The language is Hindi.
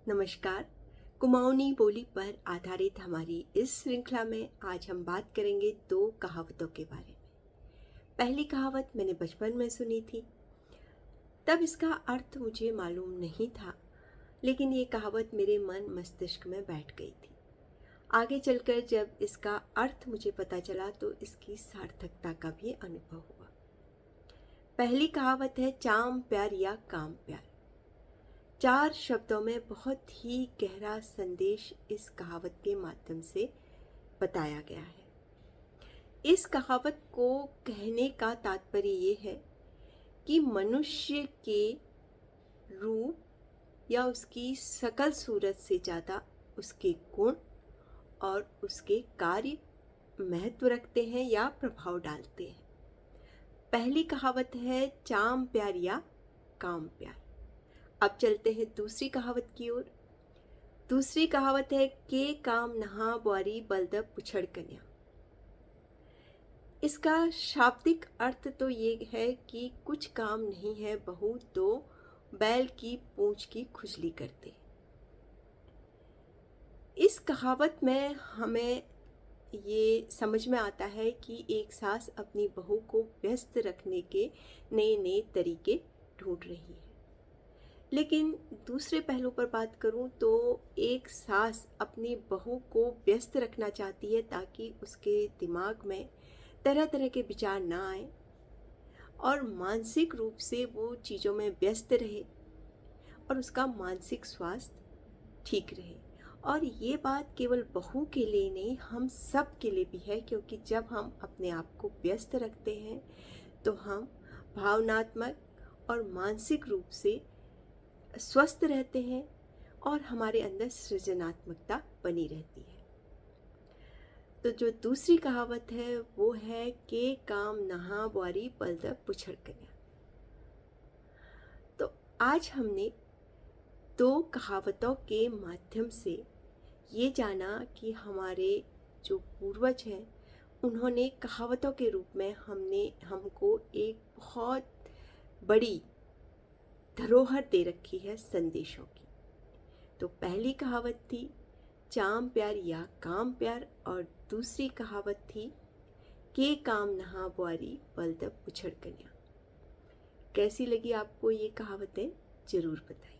नमस्कार। कुमाऊनी बोली पर आधारित हमारी इस श्रृंखला में आज हम बात करेंगे दो कहावतों के बारे में। पहली कहावत मैंने बचपन में सुनी थी, तब इसका अर्थ मुझे मालूम नहीं था, लेकिन ये कहावत मेरे मन मस्तिष्क में बैठ गई थी। आगे चलकर जब इसका अर्थ मुझे पता चला तो इसकी सार्थकता का भी अनुभव हुआ। पहली कहावत है चाम प्यार या काम प्यार। 4 शब्दों में बहुत ही गहरा संदेश इस कहावत के माध्यम से बताया गया है। इस कहावत को कहने का तात्पर्य ये है कि मनुष्य के रूप या उसकी सकल सूरत से ज़्यादा उसके गुण और उसके कार्य महत्व रखते हैं या प्रभाव डालते हैं। पहली कहावत है चाम प्यार या काम प्यार। अब चलते हैं दूसरी कहावत की ओर। दूसरी कहावत है के काम नहा बुआरी बलद पुछड़ कन्या। इसका शाब्दिक अर्थ तो ये है कि कुछ काम नहीं है बहू तो बैल की पूंछ की खुजली करते। इस कहावत में हमें ये समझ में आता है कि एक सास अपनी बहू को व्यस्त रखने के नए नए तरीके ढूंढ रही है। लेकिन दूसरे पहलू पर बात करूं तो एक सास अपनी बहू को व्यस्त रखना चाहती है ताकि उसके दिमाग में तरह तरह के विचार ना आए और मानसिक रूप से वो चीज़ों में व्यस्त रहे और उसका मानसिक स्वास्थ्य ठीक रहे। और ये बात केवल बहू के लिए नहीं, हम सब के लिए भी है, क्योंकि जब हम अपने आप को व्यस्त रखते हैं तो हम भावनात्मक और मानसिक रूप से स्वस्थ रहते हैं और हमारे अंदर सृजनात्मकता बनी रहती है। तो जो दूसरी कहावत है वो है के काम नहा बुआरी बलद पुछड़ कन्या। तो आज हमने दो कहावतों के माध्यम से ये जाना कि हमारे जो पूर्वज हैं उन्होंने कहावतों के रूप में हमको एक बहुत बड़ी धरोहर दे रखी है संदेशों की। तो पहली कहावत थी चाम प्यार या काम प्यार और दूसरी कहावत थी के काम नहा बुआरी बलद पुछड़ कन्या। कैसी लगी आपको ये कहावतें? ज़रूर बताइए।